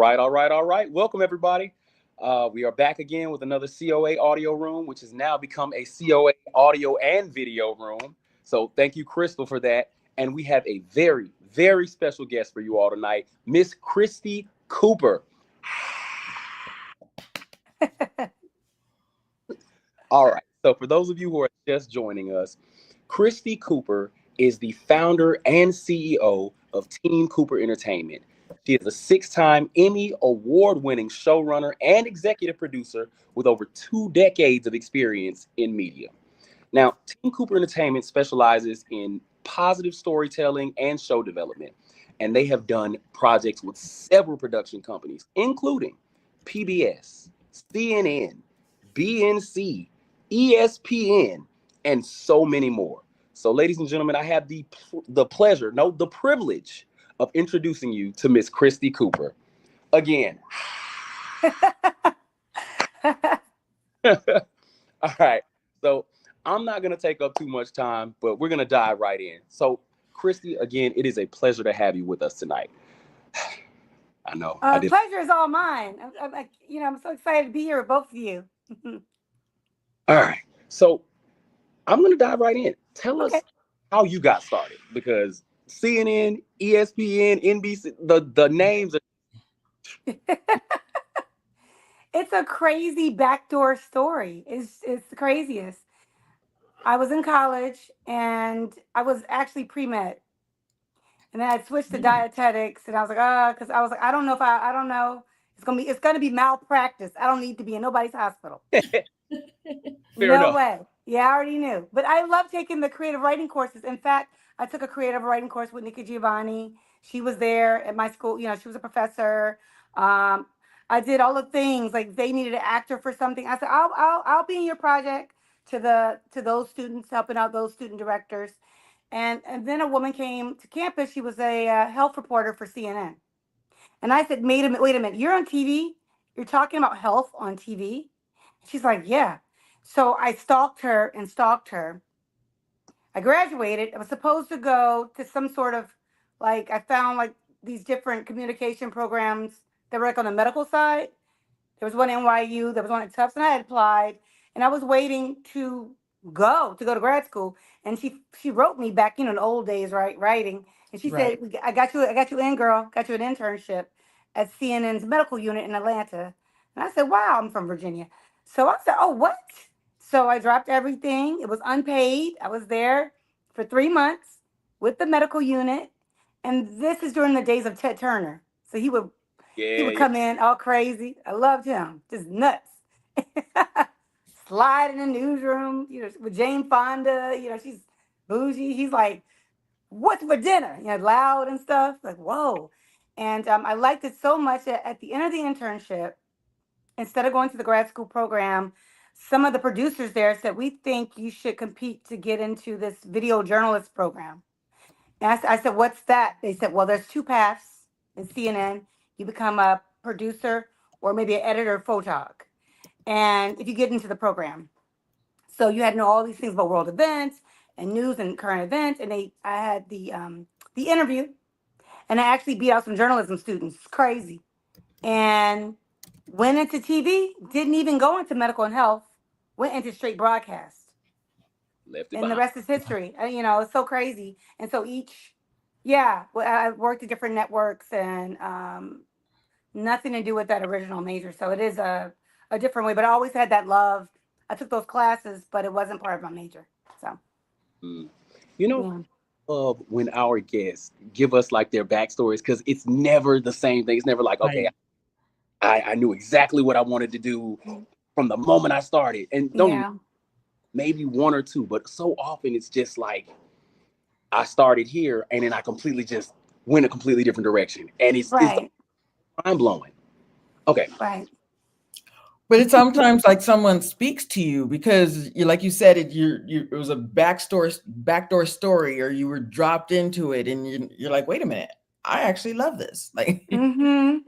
All right. Welcome, everybody. We are back again with another COA audio room, which has now become a COA audio and video room. So thank you, Crystal, for that. And we have a very, very special guest for you all tonight, Miss Kristy Cooper. All right. So for those of you who are just joining us, Kristy Cooper is the founder and CEO of Team Cooper Entertainment. She is a six-time Emmy award-winning showrunner and executive producer with over 2 decades of experience in media. Now, Team Cooper Entertainment specializes in positive storytelling and show development, and they have done projects with several production companies, including PBS, CNN, BNC, ESPN, and so many more. So, ladies and gentlemen, I have the pleasure, no, the privilege of introducing you to Miss Kristy Cooper. Again. All right. So I'm not going to take up too much time, but we're going to dive right in. So, Kristy, again, it is a pleasure to have you with us tonight. I know. Pleasure is all mine. I'm so excited to be here with both of you. All right. So I'm going to dive right in. Tell us how you got started, because CNN, ESPN, NBC, the names are... It's a crazy backdoor story. It's the craziest. I was in college and I was actually pre-med. And then I switched to dietetics and I was like, because I was like, I don't know. It's gonna be malpractice. I don't need to be in nobody's hospital. Fair enough. Way. Yeah, I already knew. But I love taking the creative writing courses. In fact, I took a creative writing course with Nikki Giovanni. She was there at my school. She was a professor. I did all the things, like they needed an actor for something. I said, I'll be in your project, to those students, helping out those student directors. And then a woman came to campus. She was a health reporter for CNN. And I said, wait a minute, you're on TV? You're talking about health on TV? She's like, yeah. So I stalked her. I graduated. I was supposed to go to some sort of, I found these different communication programs that were on the medical side. There was one at NYU, there was one at Tufts, and I had applied. And I was waiting to go to grad school. And she wrote me back, in the old days, right, writing. And she said, I got you in, girl, got you an internship at CNN's medical unit in Atlanta. And I said, wow, I'm from Virginia. So I said, oh, what? So I dropped everything. It was unpaid. I was there for 3 months with the medical unit. And this is during the days of Ted Turner. So he would come in all crazy. I loved him. Just nuts. Slide in the newsroom, with Jane Fonda. She's bougie. He's like, what's for dinner? Loud and stuff. Like, whoa. And I liked it so much that at the end of the internship, instead of going to the grad school program, some of the producers there said, we think you should compete to get into this video journalist program. And I said, what's that? They said, well, there's 2 paths in CNN. You become a producer or maybe an editor of photog. And if you get into the program. So you had to know all these things about world events and news and current events. And I had the interview, and I actually beat out some journalism students. It's crazy. And went into TV, didn't even go into medical and health, went into straight broadcast. And the rest is history. It's so crazy. And so I worked at different networks, and nothing to do with that original major. So it is a different way, but I always had that love. I took those classes, but it wasn't part of my major. So, love when our guests give us their backstories, because it's never the same thing. It's never like, okay, I knew exactly what I wanted to do from the moment I started. And maybe 1 or 2, but so often it's just like, I started here and then I completely just went a completely different direction. And it's mind blowing. Okay. Right. But it's sometimes like someone speaks to you because like you said, it was a backdoor story, or you were dropped into it and you're like, wait a minute, I actually love this. Like, I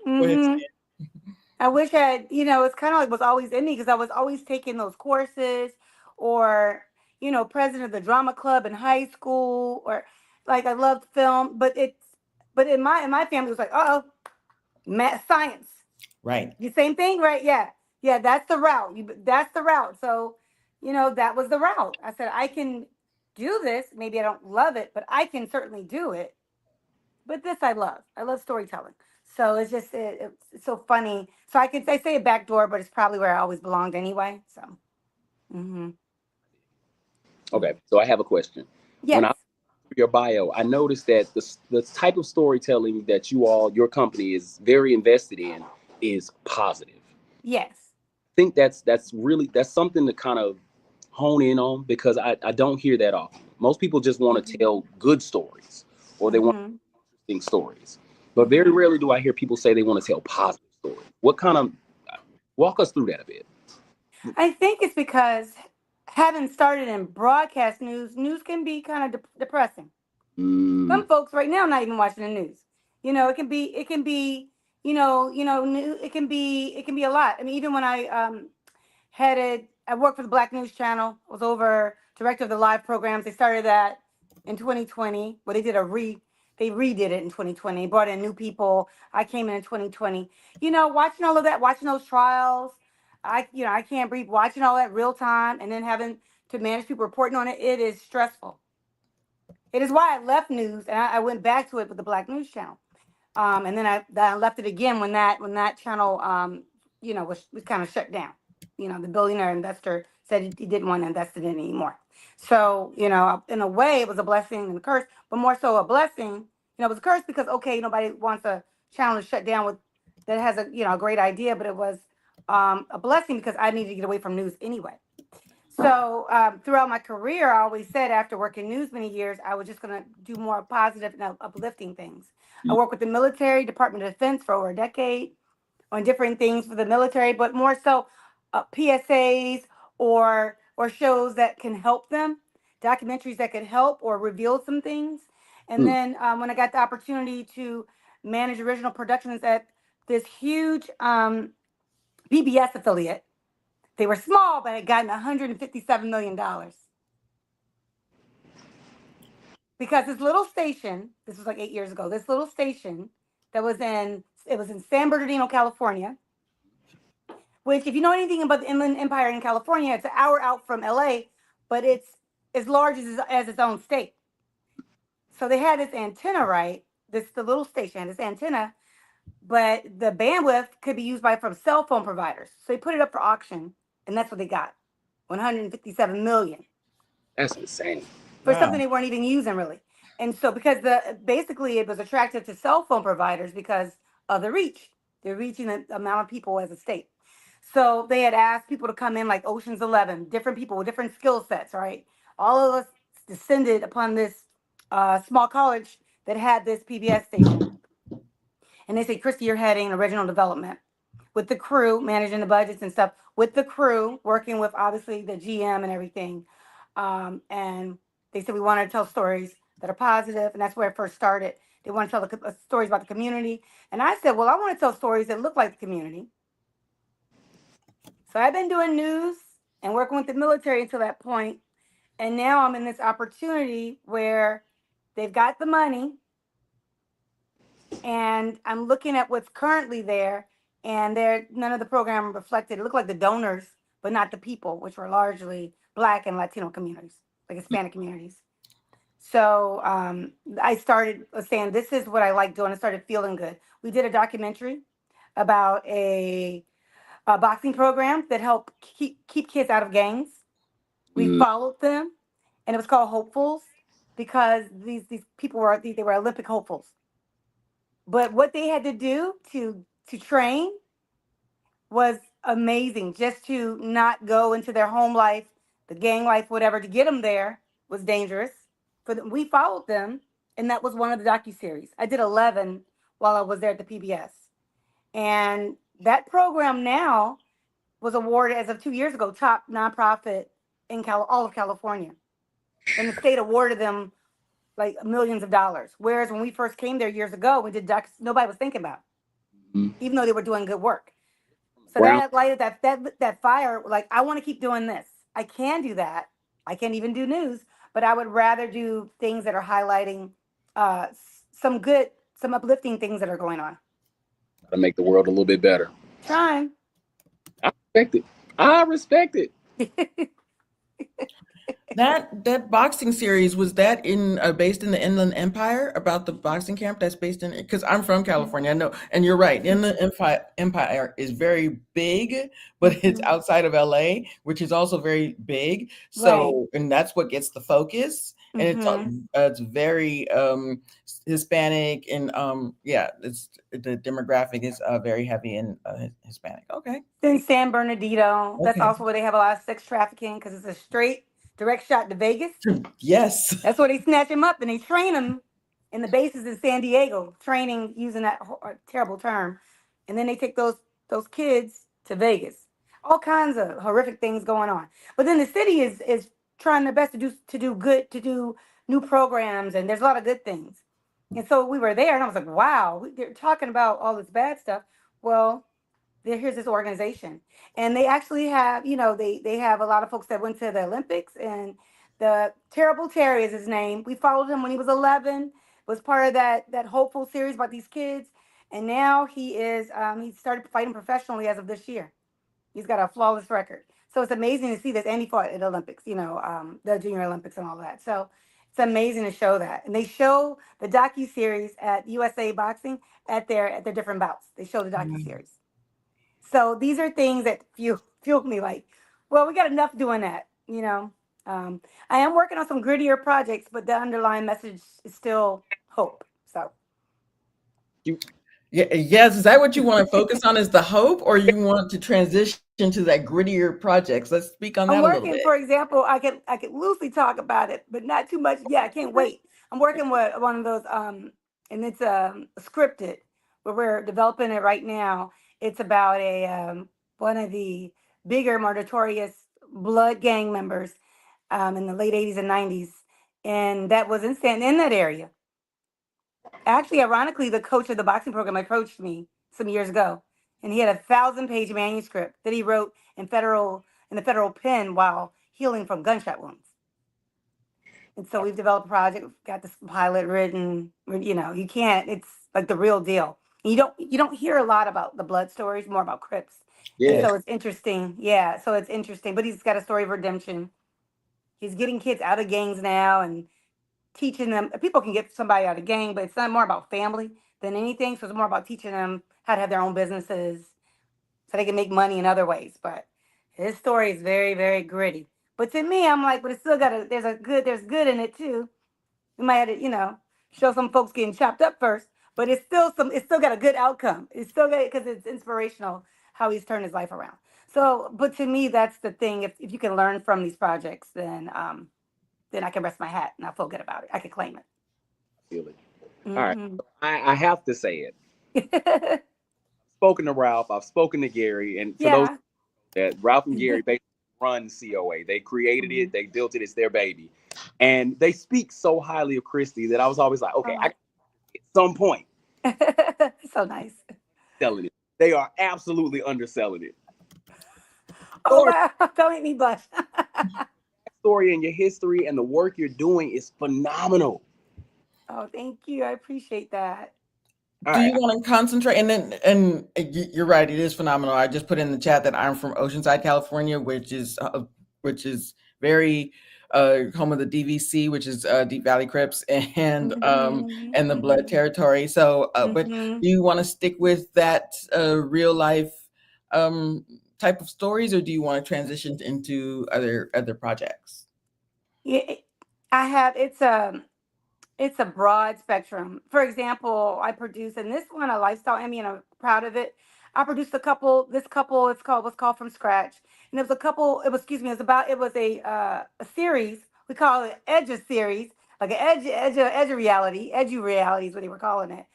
wish it's kind of was always in me, because I was always taking those courses, or, president of the drama club in high school, or I loved film, but in my family it was like, math, science. Right. The same thing, right? Yeah. Yeah, that's the route. That's the route. So, that was the route. I said, I can do this. Maybe I don't love it, but I can certainly do it. But this I love. I love storytelling. So it's just it's so funny. So I say a back door, but it's probably where I always belonged anyway. So, hmm Okay, so I have a question. When I yes, your bio, I noticed that the type of storytelling that your company is very invested in is positive. yes, I think that's something to kind of hone in on because I don't hear that often. Most people just want to hmm tell good stories or they want hmm interesting stories, but very hmm rarely do I hear people say they want to tell positive stories. What kind of walk us through that a bit? I think it's because having started in broadcast news can be kind of depressing. Mm, Some folks right now not even watching the news. It can be, it can be a lot. I mean, even when I worked for the Black News Channel, was over director of the live programs. They started that in 2020. Well, they redid it in 2020, brought in new people. I came in 2020. Watching all of that, watching those trials, I can't breathe. Watching all that real time, and then having to manage people reporting on it, it is stressful. It is why I left news and I went back to it with the Black News Channel. And then I left it again when that channel was kind of shut down. The billionaire investor said he didn't want to invest in it anymore. So in a way, it was a blessing and a curse, but more so a blessing. It was a curse because okay, nobody wants a channel to shut down with that has a great idea, but it was a blessing because I needed to get away from news anyway. So throughout my career, I always said after working news many years, I was just going to do more positive and uplifting things. I worked with the military, Department of Defense for over a decade on different things for the military, but more so PSAs or shows that can help them, documentaries that could help or reveal some things. And mm, then when I got the opportunity to manage original productions at this huge PBS affiliate, they were small, but had gotten $157 million because this little station. This was like 8 years ago. This little station it was in San Bernardino, California. Which, if you know anything about the Inland Empire in California, it's an hour out from LA, but it's as large as its own state. So they had this antenna, right? The little station, this antenna, but the bandwidth could be used by from cell phone providers. So they put it up for auction, and that's what they got, 157 million that's insane. for something Wow. they weren't even using really. And so because basically it was attractive to cell phone providers because of the reach. They're reaching the amount of people as a state. So they had asked people to come in like Ocean's 11, different people with different skill sets, right? All of us descended upon this small college that had this PBS station. And they say, Kristy, you're heading original development with the crew, managing the budgets and stuff, with the crew, working with obviously the GM and everything. And they said we wanted to tell stories that are positive, and that's where it first started. They want to tell stories about the community. And I said, well, I want to tell stories that look like the community. So I've been doing news and working with the military until that point. And now I'm in this opportunity where they've got the money and I'm looking at what's currently there, and none of the program reflected. It looked like the donors, but not the people, which were largely Black and Latino communities, like Hispanic communities. So I started saying, this is what I like doing. I started feeling good. We did a documentary about a boxing program that helped keep kids out of gangs. We Mm, followed them, and it was called Hopefuls because these people were Olympic hopefuls. But what they had to do to train was amazing. Just to not go into their home life, the gang life, whatever, to get them there was dangerous. For them, we followed them, and that was one of the docuseries. I did 11 while I was there at the PBS, and that program now was awarded as of 2 years ago top nonprofit in all of California, and the state awarded them like millions of dollars. Whereas when we first came there years ago, we did docs, nobody was thinking about, mm. even though they were doing good work. So Ground. that lighted that fire. Like, I want to keep doing this. I can do that. I can't even do news, but I would rather do things that are highlighting some uplifting things that are going on. to make the world a little bit better. Trying. I respect it. I respect it. That boxing series, was that in based in the Inland Empire, about the boxing camp that's based in, because I'm from California, I know, and you're right, Inland Empire is very big, but it's Mhm. outside of LA, which is also very big. Right. So, and that's what gets the focus, and Hmm. it's very Hispanic, and yeah, it's the demographic is very heavy in Hispanic. Okay, In great. San Bernardino, that's Okay. also where they have a lot of sex trafficking because it's a straight direct shot to Vegas. Yes. That's where they snatch him up and they train him in the bases in San Diego, training using that terrible term, and then they take those kids to Vegas. All kinds of horrific things going on. But then the city is trying their best to do good, to do new programs, and there's a lot of good things. And so we were there, and I was like, wow, they're talking about all this bad stuff. Well, here's this organization, and they actually have, they have a lot of folks that went to the Olympics, and the Terrible Terry is his name. We followed him when he was 11, was part of that hopeful series about these kids, and now he started fighting professionally as of this year. He's got a flawless record, so it's amazing to see this. And he fought at the Olympics, the Junior Olympics and all that. So it's amazing to show that, and they show the docu-series at USA Boxing at their different bouts. They show the docu-series. So these are things that fuel me like, well, we got enough doing that. I am working on some grittier projects, but the underlying message is still hope. So You, Yeah, yes. Is that what you want to focus on, is the hope, or you want to transition to that grittier projects? Let's speak on that a I'm little bit. working, for example, I could loosely talk about it, but not too much. Yeah, I can't wait. I'm working with one of those, and it's scripted, but we're developing it right now. It's about a one of the bigger, more notorious blood gang members in the late '80s and '90s, and that was in that area. Actually, ironically, the coach of the boxing program approached me some years ago, and he had a 1,000-page manuscript that he wrote in the federal pen while healing from gunshot wounds. And so we've developed a project, we've got this pilot written. You can't. It's like the real deal. And you don't hear a lot about the blood stories, more about Crips. And yeah, so it's interesting. Yeah, so it's interesting. But he's got a story of redemption. He's getting kids out of gangs now and teaching them. People can get somebody out of gang, but it's not more about family than anything. So it's more about teaching them how to have their own businesses so they can make money in other ways. But his story is very, very gritty. But to me, I'm like, but it's still got there's good in it too. We might have to, show some folks getting chopped up first, but it's still got a good outcome. It's still got, because it's inspirational how he's turned his life around. So, but to me, that's the thing. If you can learn from these projects, then I can rest my hat and I feel good about it. I can claim it. I feel it. All right. Hmm. So I have to say it. I've spoken to Ralph. I've spoken to Gary, and for those Yeah. that Ralph and Gary basically run COA. They created Mhm. it. They built it. It's their baby, and they speak so highly of Kristy that I was always like, okay, I Oh. at some point So nice. selling it. They are absolutely underselling it. Oh Story, wow! Don't make me blush. story, and your history and the work you're doing is phenomenal. Oh, thank you. I appreciate that. All Do right, you want to concentrate? You're right, it is phenomenal. I just put in the chat that I'm from Oceanside, California, which is very home of the DVC, which is Deep Valley Crips, Hmm. and the Blood Hmm. territory. So, but Hmm. do you want to stick with that real life um, type of stories, or do you want to transition into other projects? Yeah, I have. It's a broad spectrum. For example, I produce in this one a lifestyle Emmy, and I'm proud of it. I produced a couple. This couple, it's called was called From Scratch, and it was a couple. It was excuse me. It was a series. We call it Edge series, like an edge of reality. Edgy reality is what they were calling it.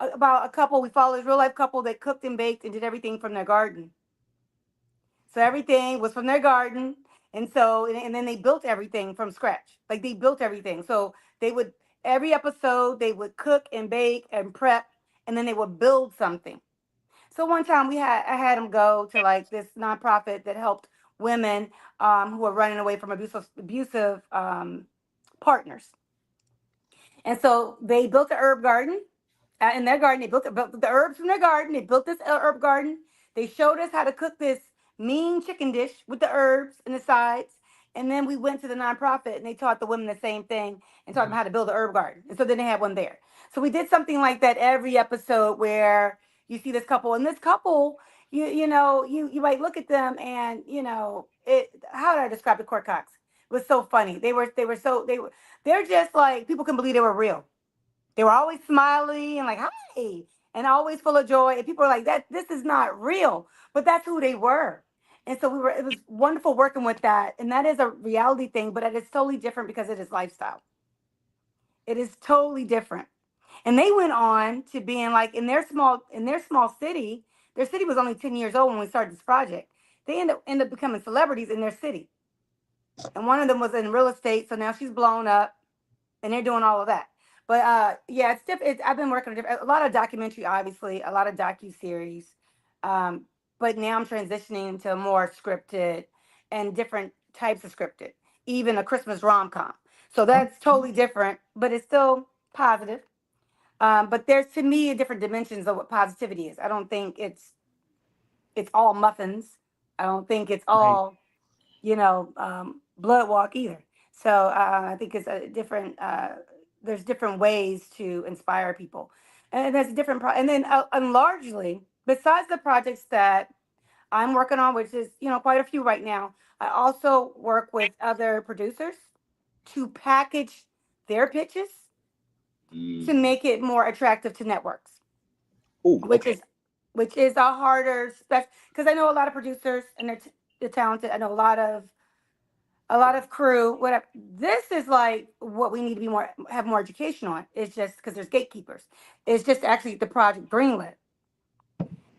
About a couple. We followed this real life couple that cooked and baked and did everything from their garden. So everything was from their garden. And then they built everything from scratch. Like they built everything. So they would, every episode, they would cook and bake and prep, and then they would build something. So one time I had them go to like this nonprofit that helped women who were running away from abusive partners. And so they built a herb garden, in their garden. They built the herbs from their garden. They built this herb garden. They showed us how to cook this mean chicken dish with the herbs and the sides. And then we went to the nonprofit and they taught the women the same thing and taught them how to build a herb garden. And so then they had one there. So we did something like that every episode where you see this couple and this couple, you might look at them and how did I describe the Court Cox? It was so funny. They're just like people can believe they were real. They were always smiley and like, hi, and always full of joy. And people were like, that this is not real, but that's who they were. And so it was wonderful working with that. And that is a reality thing, but it is totally different because it is lifestyle. It is totally different. And they went on to being like in their small city, their city was only 10 years old when we started this project. They end up becoming celebrities in their city. And one of them was in real estate, so now she's blown up and they're doing all of that. But yeah, it's different. I've been working on a lot of documentary, obviously, a lot of docu series. Um, but now I'm transitioning into more scripted and different types of scripted, even a Christmas rom com. So that's totally different, but it's still positive. But there's to me different dimensions of what positivity is. I don't think it's all muffins. I don't think it's Right. all blood walk either. So I think it's a different. There's different ways to inspire people, and there's different. And then and largely, besides the projects that I'm working on, which is quite a few right now, I also work with other producers to package their pitches to Mm. make it more attractive to networks, Oh, which okay. is which is a harder spec because I know a lot of producers and they're talented. I know a lot of crew, whatever. This is like what we need to be more have more education on. It's just because there's gatekeepers. It's just actually the project greenlit.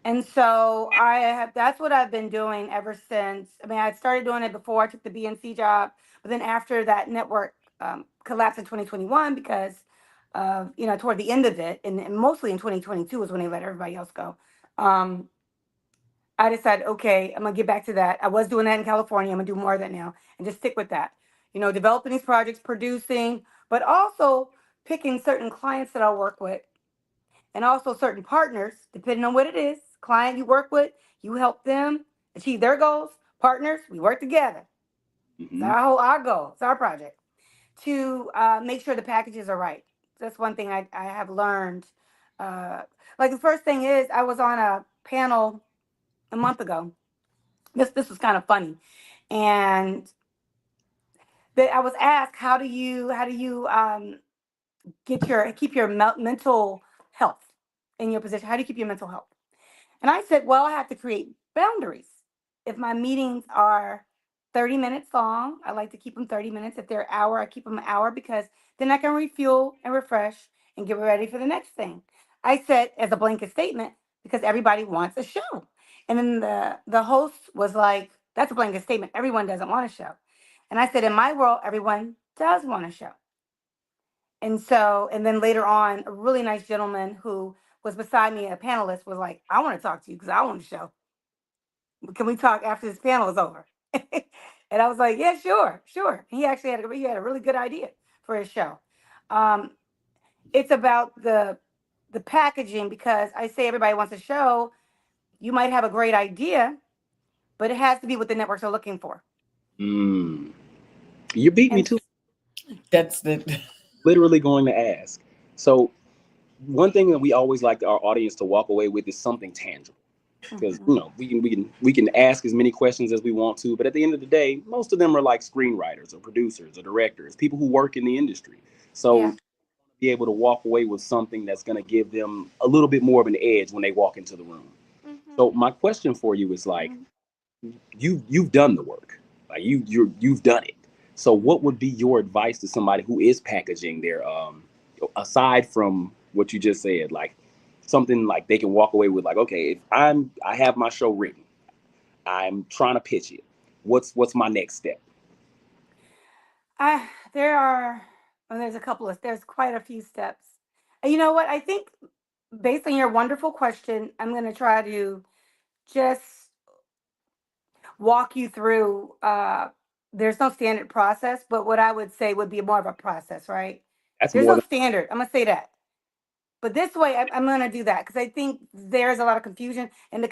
And so I have that's what I've been doing ever since. I mean, I started doing it before I took the BNC job, but then after that network collapsed in 2021 because of toward the end of it, and mostly in 2022 was when they let everybody else go. Um, I decided, okay, I'm gonna get back to that. I was doing that in California. I'm gonna do more of that now and just stick with that. Developing these projects, producing, but also picking certain clients that I'll work with and also certain partners, depending on what it is. Client you work with, you help them achieve their goals. Partners, we work together. It's Hmm. our goal. It's our project to make sure the packages are right. That's one thing I have learned. Uh, like the first thing is, I was on a panel a month ago. This was kind of funny, and that I was asked, how do you keep your mental health in your position? How do you keep your mental health? And I said, well, I have to create boundaries. If my meetings are 30 minutes long, I like to keep them 30 minutes. If they're an hour, I keep them an hour because then I can refuel and refresh and get ready for the next thing. I said as a blanket statement because everybody wants a show. And then the host was like, that's a blanket statement. Everyone doesn't want a show. And I said, in my world, everyone does want a show. And then later on, a really nice gentleman who was beside me, a panelist, was like, I want to talk to you because I want to show. Can we talk after this panel is over? And I was like, yeah, sure, sure. He actually had a really good idea for his show. Um, it's about the packaging because I say everybody wants a show. You might have a great idea, but it has to be what the networks are looking for. Mm. You beat me And to That's the literally going to ask. So one thing that we always like our audience to walk away with is something tangible. Because mhm, we can ask as many questions as we want to, but at the end of the day, most of them are like screenwriters or producers or directors, people who work in the industry. yeah. So be able to walk away with something that's going to give them a little bit more of an edge when they walk into the room. Hmm. So my question for you is like, Hmm. you've done the work, like you've done it. So what would be your advice to somebody who is packaging their aside from what you just said, like something like they can walk away with, like, okay, if I have my show written, I'm trying to pitch it, what's my next step? There are, well, there's quite a few steps. And you know what? I think based on your wonderful question, I'm going to try to just walk you through. There's no standard process, but what I would say would be more of a process, right? That's There's more no than standard. I'm going to say that. But this way, I'm going to do that because I think there's a lot of confusion, and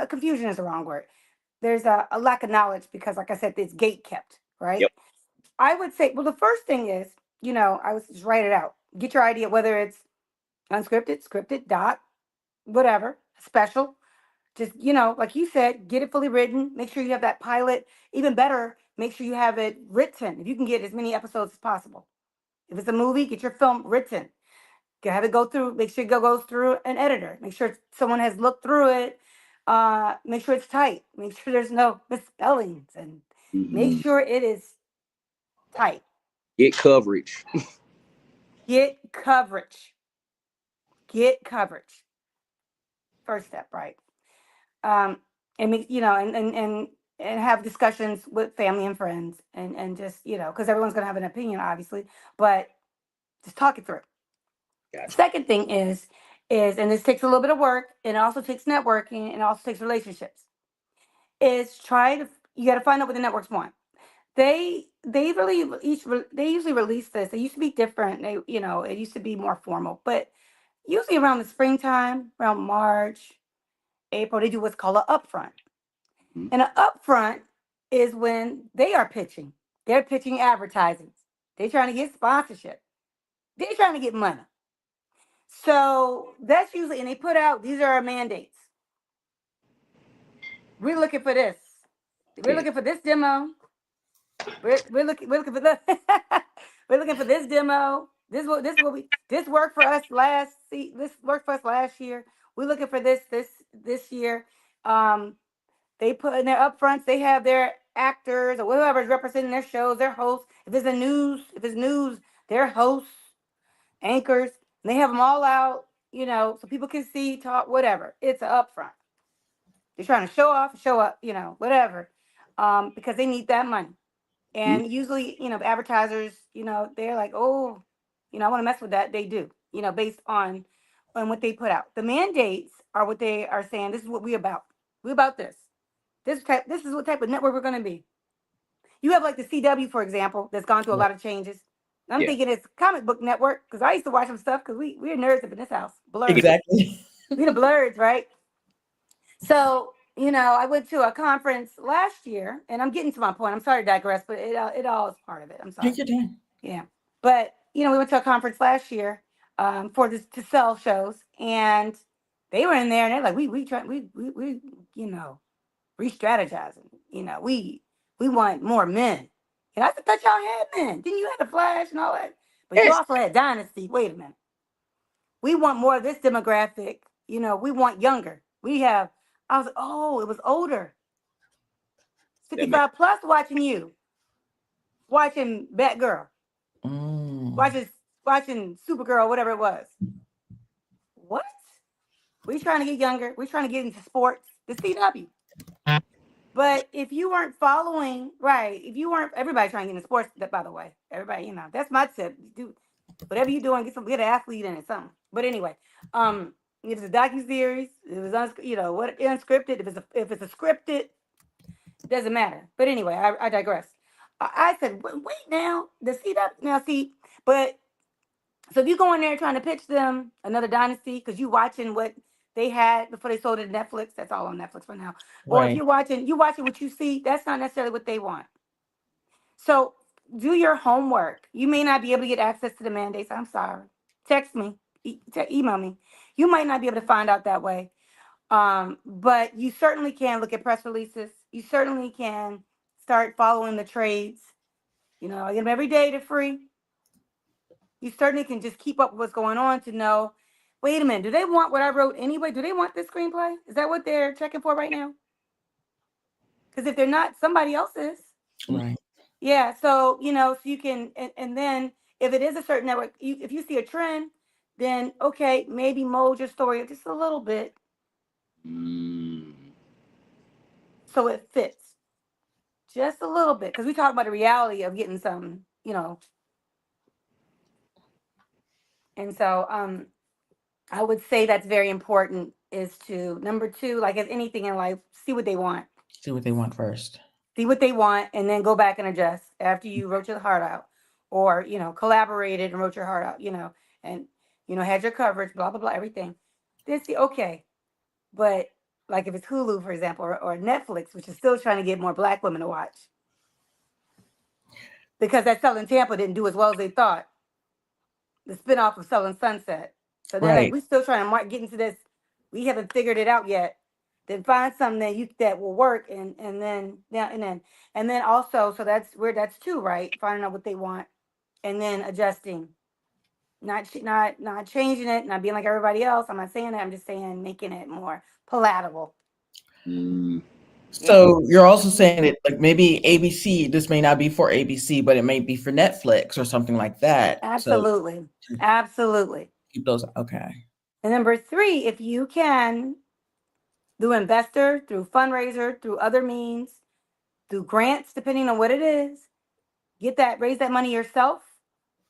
confusion is the wrong word. There's a lack of knowledge because, like I said, it's gate kept, right? Yep. I would say, well, the first thing is, I would just write it out. Get your idea, whether it's unscripted, scripted, doc, whatever, special. Just, like you said, get it fully written. Make sure you have that pilot. Even better, make sure you have it written. If you can get as many episodes as possible. If it's a movie, get your film written. Have it go through. Make sure it goes through an editor. Make sure someone has looked through it. Make sure it's tight. Make sure there's no misspellings, and make Mm-hmm. sure it is tight. Get coverage. Get coverage. Get coverage. First step, right? And and have discussions with family and friends, and just because everyone's gonna have an opinion, obviously, but just talk it through. Gotcha. Second thing is, and this takes a little bit of work, and it also takes networking, and it also takes relationships. Is you got to find out what the networks want. They really they usually release this. They used to be different. It used to be more formal, but usually around the springtime, around March, April, they do what's called an upfront. Mhm. And an upfront is when they are pitching. They're pitching advertising. They're trying to get sponsorship. They're trying to get money. So that's usually, and they put out, these are our mandates. We're looking for this. We're Yeah. looking for this demo. We're looking for the we're looking for this demo. This worked for us this worked for us last year. We're looking for this year. They put in their upfronts, they have their actors or whoever's representing their shows, their hosts. If it's news, their hosts, anchors, and they have them all out, so people can see, talk, whatever. It's an upfront. They're trying to show off, show up, whatever, because they need that money. Mhm. And usually, advertisers, they're like, oh, I want to mess with that. They do, based on what they put out. The mandates are what they are saying. This is what we're about. We're about this. This is what type of network we're going to be. You have like the CW, for example, that's gone through a lot of changes. I'm Yeah. thinking it's comic book network because I used to watch some stuff because we're nerds up in this house. Blurs. Exactly. We the blurs, right? So, I went to a conference last year, and I'm getting to my point. I'm sorry to digress, but it all is part of it. I'm sorry. Take your time. Yeah. But, we went to a conference last year for this to sell shows, and they were in there, and they're like, we try, we re-strategizing. We want more men. And I thought y'all had men. Didn't you have the Flash and all that? But you Yes. also had Dynasty. Wait a minute. We want more of this demographic. We want younger. I was like, oh, it was older. That makes 55 plus watching Batgirl, Mm. watching Supergirl, whatever it was. What? We trying to get younger. We trying to get into sports. The CW. But if you weren't following, right, if you weren't, everybody trying to get into sports, by the way, everybody, that's my tip. Do whatever you're doing, get an athlete in it, something. But anyway, if it's a docu-series, if it's what unscripted, if it's a scripted, it doesn't matter. But anyway, I digress. I said, wait now, the CW, now see, but so if you go in there trying to pitch them another dynasty because you watching what they had before they sold it to Netflix, that's all on Netflix for now. Or if Right. you watching what you see, that's not necessarily what they want. So do your homework. You may not be able to get access to the mandates. I'm sorry. Text me, email me. You might not be able to find out that way. But you certainly can look at press releases. You certainly can start following the trades. I get them every day. They're free. You certainly can just keep up with what's going on to know, wait a minute, do they want what I wrote anyway? Do they want this screenplay? Is that what they're checking for right now? Because if they're not, somebody else is. Right. Yeah, so, so you can, and then if it is a certain network, if you see a trend, then okay, maybe mold your story just a little bit Mm. so it fits. Just a little bit. Because we talk about the reality of getting some, and so I would say that's very important is to number two, like as anything in life, see what they want. See what they want first. See what they want and then go back and adjust after you wrote your heart out or, collaborated and wrote your heart out, and Had your coverage, blah, blah, blah, everything. Then see, okay. But like if it's Hulu, for example, or Netflix, which is still trying to get more black women to watch, because that Selling Tampa didn't do as well as they thought. The spinoff of Selling Sunset. So they're like, Right. we're still trying to get into this. We haven't figured it out yet. Then find something that will work, and then also, so that's two, right? Finding out what they want, and then adjusting, not changing it, not being like everybody else. I'm not saying that. I'm just saying making it more palatable. Mm. Yeah, So you're also saying that like maybe ABC, this may not be for ABC, but it may be for Netflix or something like that. So absolutely, absolutely. keep those. Okay. And number three, if you can, through investor, through fundraiser, through other means, through grants, depending on what it is, raise that money yourself,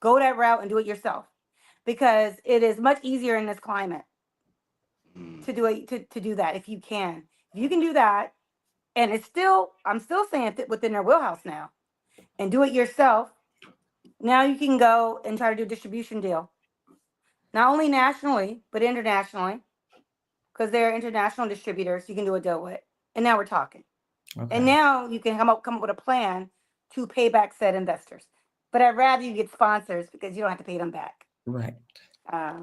go that route and do it yourself. Because it is much easier in this climate Mm. to do it, to do that if you can. If you can do that, and I'm still saying within their wheelhouse now, and do it yourself. Now you can go and try to do a distribution deal, not only nationally but internationally, because they're international distributors. You can do a deal with, and now we're talking. And Okay. now you can come up with a plan to pay back said investors. But I'd rather you get sponsors because you don't have to pay them back. Right. Uh,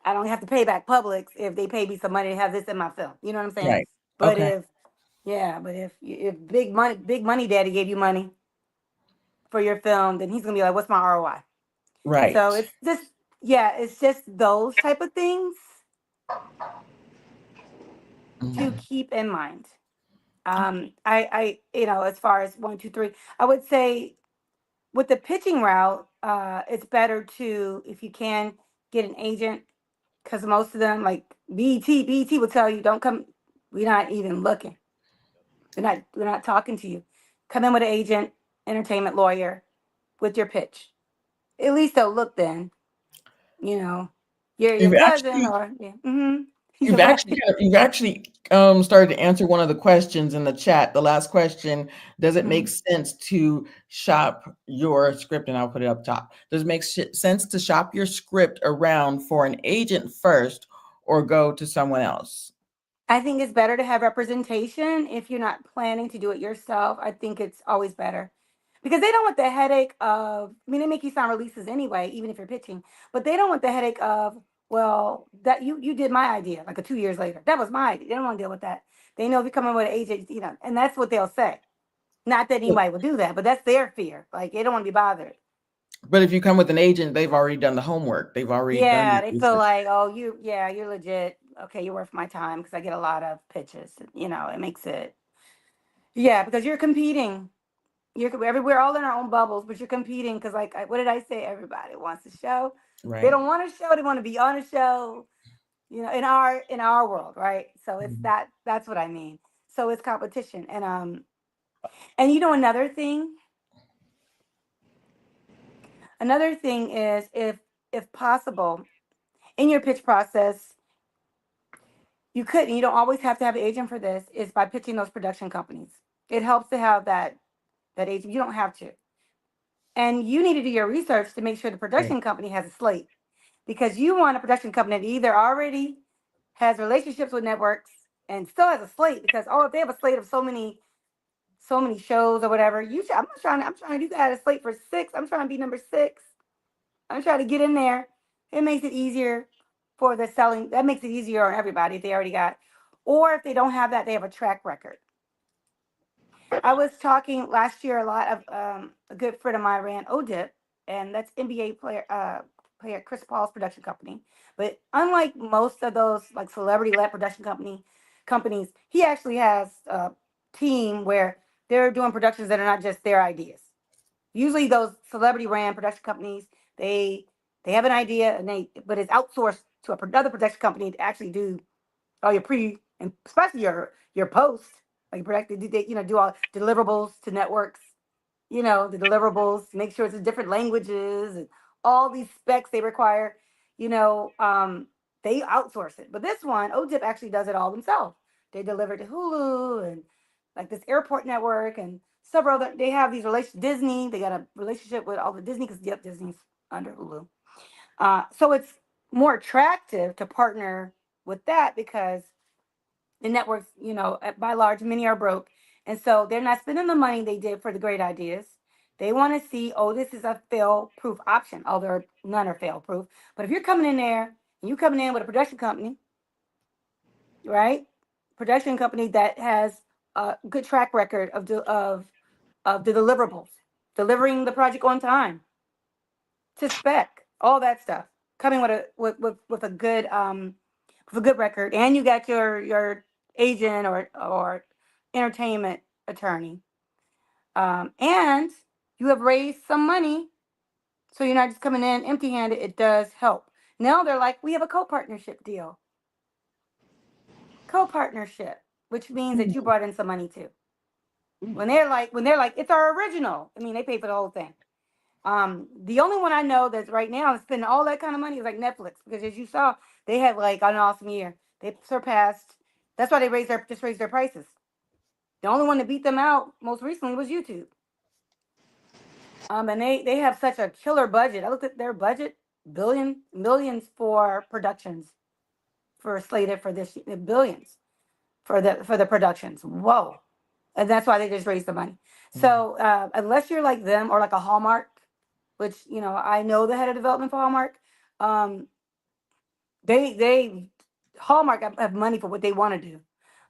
I don't have to pay back Publix if they pay me some money to have this in my film. You know what I'm saying? Right. But Okay. if big money daddy gave you money for your film, then he's gonna be like, what's my ROI? So Right. it's just those type of things to Mhm. keep in mind. As far as one, two, three, I would say with the pitching route, it's better to, if you can, get an agent, because most of them, like BET will tell you, don't come. We're not even looking. We're not talking to you. Come in with an agent, entertainment lawyer, with your pitch. At least they'll look then. You know, your You've cousin actually or yeah. Mm-hmm. You You've said what? actually you've actually started to answer one of the questions in the chat. The last question: does it make Mhm. sense to shop your script? And I'll put it up top. Does it make sense to shop your script around for an agent first, or go to someone else? I think it's better to have representation if you're not planning to do it yourself. I think it's always better because they don't want the headache of, I mean, they make you sign releases anyway, even if you're pitching, but they don't want the headache of, well, that you did my idea like 2 years later. That was my idea. They don't want to deal with that. They know if you come in with an agent, and that's what they'll say. Not that anybody will do that, but that's their fear. Like they don't want to be bothered. But if you come with an agent, they've already done the homework. They've already done Yeah, the they feel research. like, oh, you're legit. Okay, you're worth my time because I get a lot of pitches. It makes it, yeah, because you're competing. We're all in our own bubbles, but you're competing because, like, what did I say? Everybody wants a show. They Right. don't want a show. They want to be on a show. In our world, right? So it's Mhm. that. That's what I mean. So it's competition, and another thing is if possible in your pitch process, you don't always have to have an agent for this. Is by pitching those production companies. It helps to have that agent. You don't have to, and you need to do your research to make sure the Right. production company has a slate, because you want a production company that either already has relationships with networks and still has a slate. Because if they have a slate of so many shows or whatever, I'm trying to do that, a slate for six. I'm trying to be number six. I'm trying to get in there. It makes it easier for the selling. That makes it easier on everybody if they already got, or if they don't have that, they have a track record. I was talking last year a lot of a good friend of mine ran ODIP, and that's NBA player Chris Paul's production company. But unlike most of those like celebrity led production companies, he actually has a team where they're doing productions that are not just their ideas. Usually those celebrity ran production companies, they they have an idea and but it's outsourced to another production company to actually do all your and especially your post, like do all deliverables to networks, the deliverables, make sure it's in different languages and all these specs they require, you know, um, they outsource it. But this one, ODIP actually does it all themselves. They deliver to Hulu and like this airport network and several other, they have these relations, Disney, they got a relationship with all the Disney, because yep, Disney's under Hulu. So more attractive to partner with that because the networks, by large, many are broke. And so they're not spending the money they did for the great ideas. They want to see, oh, this is a fail proof option, although none are fail proof. But if you're coming in there and you're coming in with a production company, right? Production company that has a good track record of the deliverables, delivering the project on time, to spec, all that stuff. Coming with a good record, and you got your agent or entertainment attorney, and you have raised some money, so you're not just coming in empty-handed. It does help. Now they're like, we have a co-partnership deal, co-partnership, which means that you brought in some money too. When they're like, it's our original. I mean, they pay for the whole thing. The only one I know that's right now is spending all that kind of money is like Netflix, because as you saw, they had like an awesome year. They surpassed. That's why they raised their prices. The only one to beat them out most recently was YouTube. And they have such a killer budget. I looked at their budget, millions for productions for slated for this year, billions for the productions. Whoa. And that's why they just raised the money. So unless you're like them or like a Hallmark, which I know the head of development for Hallmark, um, they Hallmark have money for what they want to do,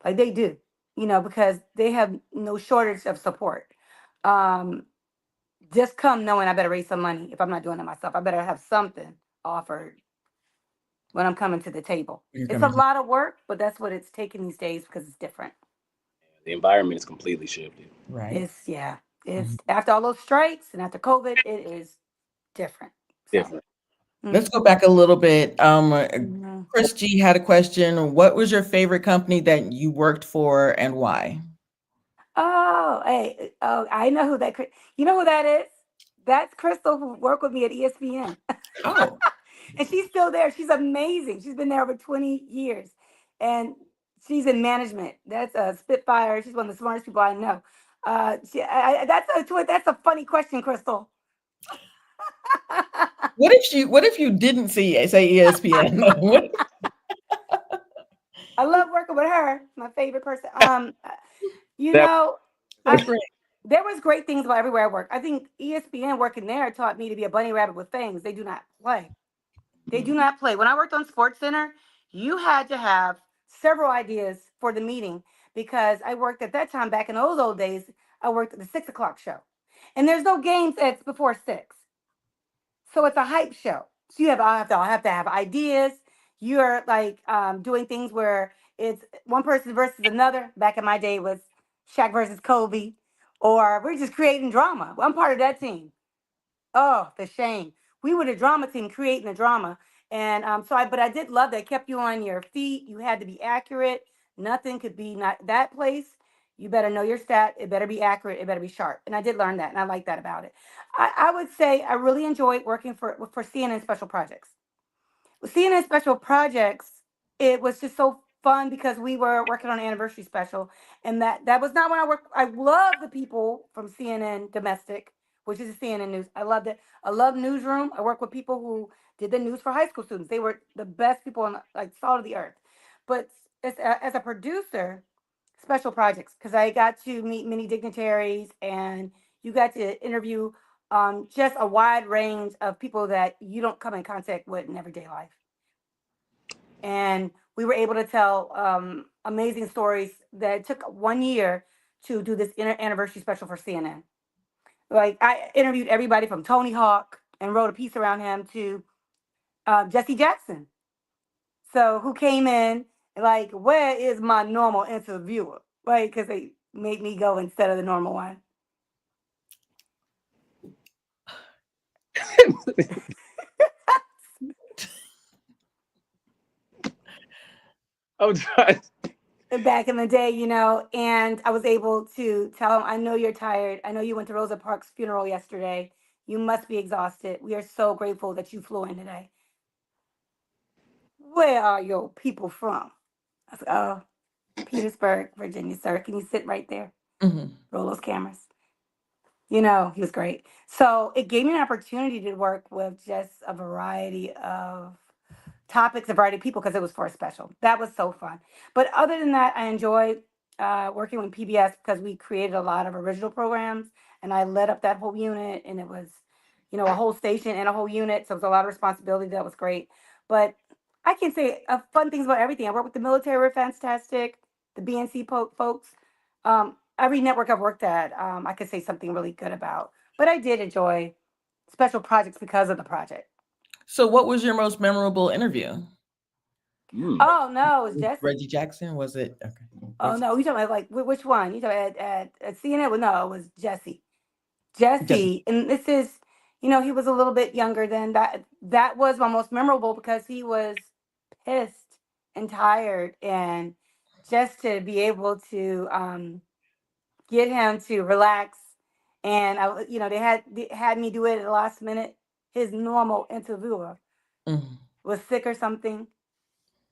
like they do, because they have no shortage of support. Um, just come knowing I better raise some money if I'm not doing it myself. I better have something offered when I'm coming to the table. You're It's a coming to- lot of work, but that's what it's taking these days because it's different. The environment is completely shifted. right. It's yeah. Mhm. It's after all those strikes and after COVID, it is different. So. Different. Let's go back a little bit. Mhm. Chris G had a question. What was your favorite company that you worked for and why? Oh, hey, oh, I know who that. You know who that is? That's Crystal who worked with me at ESPN, Oh, and she's still there. She's amazing. She's been there over 20 years, and she's in management. That's a Spitfire. She's one of the smartest people I know. That's a funny question, Crystal. what if you didn't say ESPN? What I love working with her. My favorite person. You That know, that's I great. there was great things about everywhere I work. I think ESPN working there taught me to be a bunny rabbit with things. They do not play. They do not play. When I worked on Sports Center, you had to have several ideas for the meeting because I worked at that time back in those old days. I worked at the 6 o'clock show, and there's no games at before six. So it's a hype show. So I have to have ideas. You're like doing things where it's one person versus another. Back in my day it was Shaq versus Kobe, or we're just creating drama. I'm part of that team. Oh, the shame. We were the drama team creating the drama. And but I did love that. It kept you on your feet. You had to be accurate. Nothing could be not that place. You better know your stat. It better be accurate. It better be sharp. And I did learn that. And I like that about it. I would say I really enjoyed working for CNN Special Projects. With CNN Special Projects, it was just so fun because we were working on an anniversary special, and that was not when I worked. I love the people from CNN Domestic, which is CNN News. I loved it. I love Newsroom. I work with people who did the news for high school students. They were the best people on like salt of the earth. But as a producer, special projects because I got to meet many dignitaries and you got to interview just a wide range of people that you don't come in contact with in everyday life. And we were able to tell amazing stories that took 1 year to do this anniversary special for CNN. Like I interviewed everybody from Tony Hawk and wrote a piece around him to Jesse Jackson. So who came in like, where is my normal interviewer? Right, because they made me go instead of the normal one. I'm trying. Back in the day, and I was able to tell him, I know you're tired. I know you went to Rosa Parks' funeral yesterday. You must be exhausted. We are so grateful that you flew in today. Where are your people from? I said, oh, Petersburg, Virginia, sir. Can you sit right there? Mhm. Roll those cameras. He was great. So it gave me an opportunity to work with just a variety of topics, a variety of people because it was for a special. That was so fun. But other than that, I enjoyed working with PBS because we created a lot of original programs, and I led up that whole unit, and it was, a whole station and a whole unit, so it was a lot of responsibility. That was great. But I can say fun things about everything. I worked with the military, were fantastic. The BNC folks, every network I've worked at, I could say something really good about. But I did enjoy special projects because of the project. So, what was your most memorable interview? Mm. Oh no, it's With Jesse. Reggie Jackson? Was it okay? Oh Was no, you talking about like which one? You talking at CNN? Well, no, it was Jesse. Jesse? Jesse, and this is, he was a little bit younger than that. That was my most memorable because he was pissed and tired, and just to be able to get him to relax, and they had me do it at the last minute. His normal interviewer Mm-hmm. was sick or something.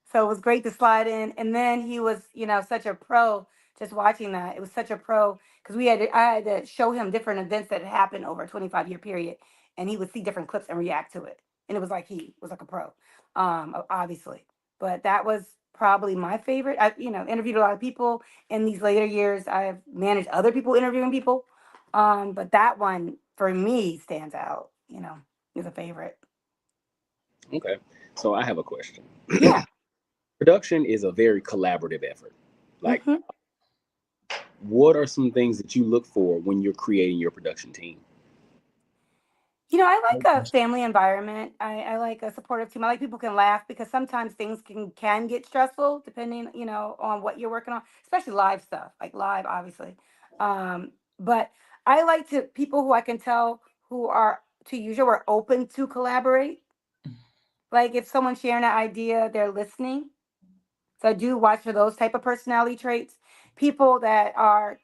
So it was great to slide in. And then he was, such a pro just watching that. It was such a pro because I had to show him different events that had happened over a 25-year period. And he would see different clips and react to it. And it was like he was like a pro, obviously. But that was probably my favorite. I, interviewed a lot of people in these later years. I've managed other people interviewing people. But that one for me stands out, is a favorite. Okay. So I have a question. Yeah. Production is a very collaborative effort. Like, Hmm. what are some things that you look for when you're creating your production team? I like a family environment. I like a supportive team. I like people who can laugh because sometimes things can get stressful depending, on what you're working on, especially live stuff, like live, obviously. But I like to people who I can tell who are, to use your word, open to collaborate. Like if someone's sharing an idea, they're listening. So I do watch for those type of personality traits. People that are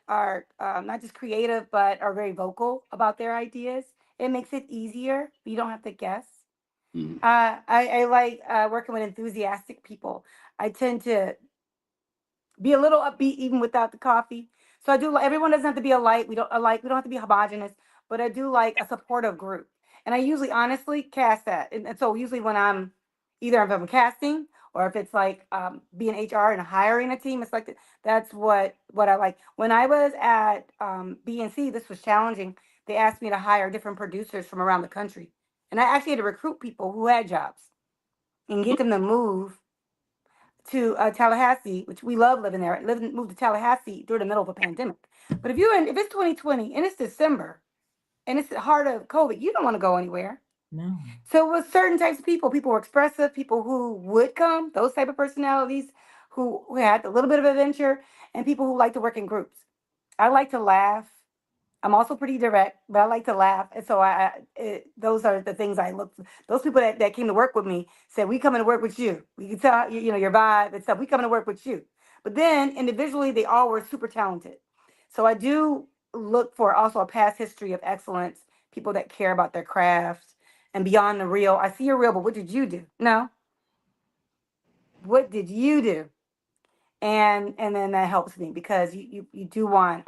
not just creative but are very vocal about their ideas. It makes it easier. You don't have to guess. Mm. I like working with enthusiastic people. I tend to be a little upbeat even without the coffee. So I do like everyone doesn't have to be alike. We don't have to be homogenous, but I do like a supportive group. And I usually honestly cast that. And so usually when I'm either if I'm casting or if it's like being HR and hiring a team, it's like that's what I like. When I was at BNC, this was challenging. They asked me to hire different producers from around the country. And I actually had to recruit people who had jobs and get them to move to Tallahassee, which we love living there. Moved to Tallahassee during the middle of a pandemic. But if it's 2020 and it's December and it's the heart of COVID, you don't want to go anywhere. No. So with certain types of people were expressive, people who would come, those type of personalities who had a little bit of adventure, and people who like to work in groups. I like to laugh. I'm also pretty direct, but I like to laugh, and so those are the things I look. Those people that came to work with me said, "We coming to work with you. We can tell your vibe and stuff. We coming to work with you." But then individually, they all were super talented. So I do look for also a past history of excellence, people that care about their craft and beyond the real. I see your reel, but what did you do? No, what did you do? And then that helps me because you do want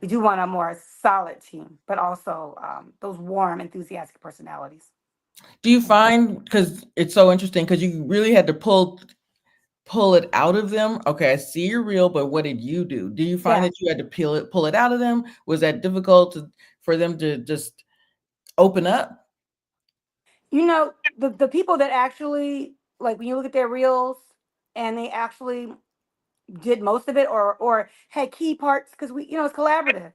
we do want a more solid team, but also those warm, enthusiastic personalities. Do you find, because it's so interesting, because you really had to pull it out of them? Okay, I see you're real, but what did you do? Do you find Yeah. that you had to pull it out of them? Was that difficult for them to just open up? The people that actually, like when you look at their reels and they actually did most of it or had key parts, because it's collaborative.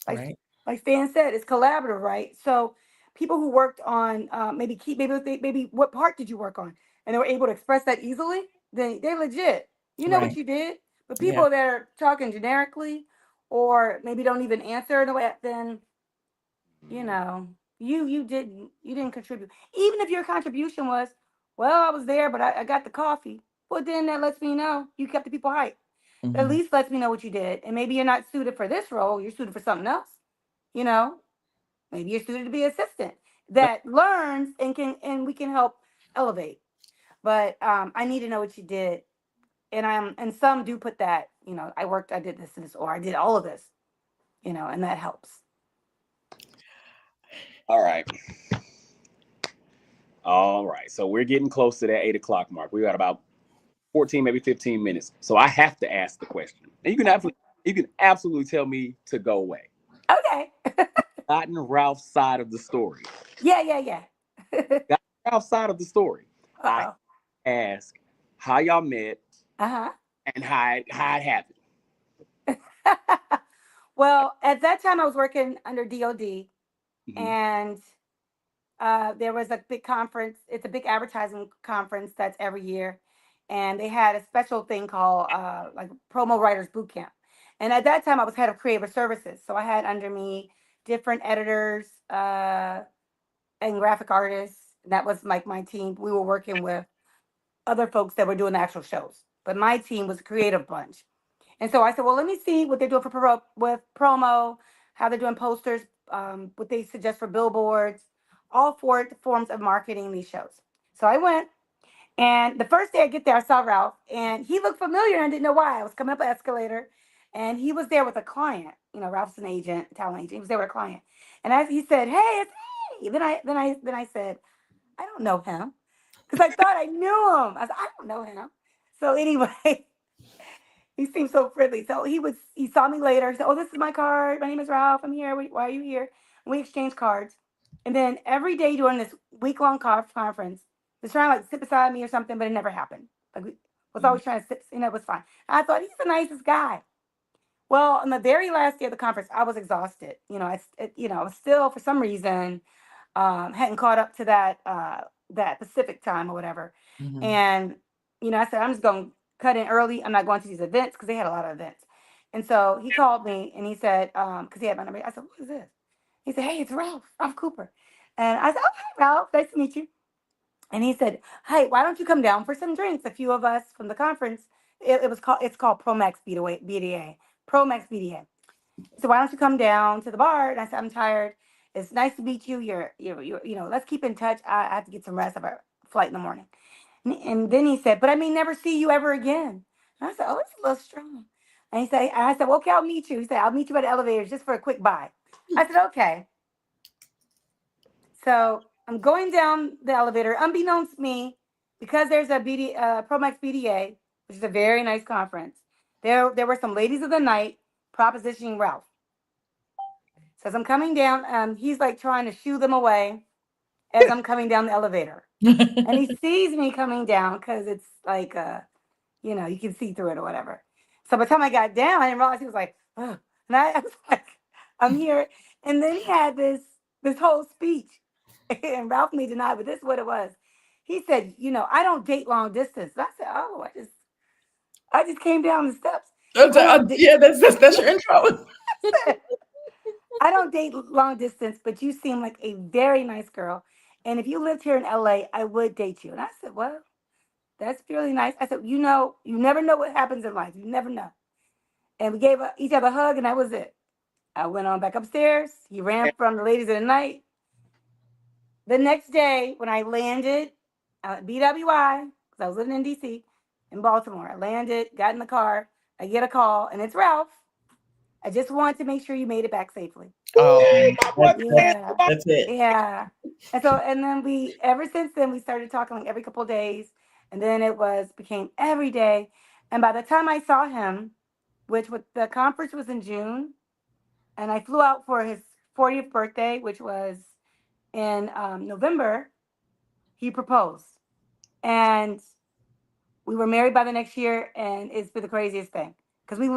Like Right. like Stan said, it's collaborative, right? So people who worked on maybe what part did you work on, and they were able to express that easily, then they're legit. You know what Right. you did. But Yeah. people that are talking generically or maybe don't even answer in a way, then you know you didn't contribute. Even if your contribution was, well, I was there, but I got the coffee. Well, then that lets me know you kept the people hyped. At Hmm. least lets me know what you did. And maybe you're not suited for this role. You're suited for something else. You know, maybe you're suited to be assistant that learns and we can help elevate. But I need to know what you did. And some do put that, I did this and this, or I did all of this, and that helps. All right. All right. So we're getting close to that 8 o'clock mark. We got about 14, maybe 15 minutes. So I have to ask the question. And Okay. you can absolutely tell me to go away. Okay. Gotten Ralph's side of the story. Yeah, yeah, yeah. Got Ralph's side of the story. I Uh-oh. ask how y'all met Uh-huh. and how it happened. Well, at that time I was working under DOD, Hmm. and there was a big conference. It's a big advertising conference that's every year, and they had a special thing called like promo writers boot camp. And at that time, I was head of creative services, so I had under me different editors and graphic artists. And that was like my team. We were working with other folks that were doing the actual shows, but my team was a creative bunch. And so I said, well, let me see what they're doing for with promo, how they're doing posters, what they suggest for billboards, all four forms of marketing these shows. So I went, and the first day I get there, I saw Ralph, and he looked familiar, and I didn't know why. I was coming up an escalator, and he was there with a client. You know, Ralph's an agent, talent agent. He was there with a client, and as he said, "Hey, it's me." Then I said, "I don't know him," because I thought I knew him. I said, "I don't know him." So anyway, he seemed so friendly. So he saw me later. He said, "Oh, this is my card. My name is Ralph. I'm here. Why are you here?" And we exchanged cards. And then every day during this week-long conference, he was trying to like sit beside me or something, but it never happened. Like we was always trying to sit, it was fine. I thought he's the nicest guy. Well, on the very last day of the conference, I was exhausted. I was still for some reason hadn't caught up to that Pacific time or whatever. Mhm. And I said, I'm just going to cut in early. I'm not going to these events because they had a lot of events. And so he called me and he said, because he had my number. I said, what is this? He said, hey, it's Ralph Cooper. And I said, oh, hi, Ralph. Nice to meet you. And he said, hey, why don't you come down for some drinks? A few of us from the conference. It's called Promax BDA. Promax BDA. So why don't you come down to the bar? And I said, I'm tired. It's nice to meet you. Let's keep in touch. I have to get some rest. I have a flight in the morning. And then he said, but I may never see you ever again. And I said, oh, it's a little strong. I said, well, okay, I'll meet you. He said, I'll meet you at the elevators just for a quick bye. I said, okay. So I'm going down the elevator, unbeknownst to me, because there's a Promax BDA, which is a very nice conference. There were some ladies of the night propositioning Ralph. So as I'm coming down, he's like trying to shoo them away as I'm coming down the elevator. And he sees me coming down because it's like, you can see through it or whatever. So by the time I got down, I didn't realize he was like, oh. And I was like, I'm here. And then he had this whole speech. And Ralph may deny, but this is what it was. He said, I don't date long distance. And I said, oh, I just came down the steps. I don't date. Yeah, that's your intro. I don't date long distance, but you seem like a very nice girl. And if you lived here in LA, I would date you. And I said, well, that's really nice. I said, you never know what happens in life. You never know. And we gave each other a hug, and that was it. I went on back upstairs. He ran from the ladies of the night. The next day, when I landed at BWI, because I was living in DC, in Baltimore, I landed, got in the car. I get a call, and it's Ralph. I just wanted to make sure you made it back safely. Oh, My boy, Yeah. that's it. Yeah. And then ever since then, we started talking like every couple of days. And then became every day. And by the time I saw him, which with the conference was in June, and I flew out for his 40th birthday, which was in November, he proposed. And we were married by the next year. And it's been the craziest thing. Because we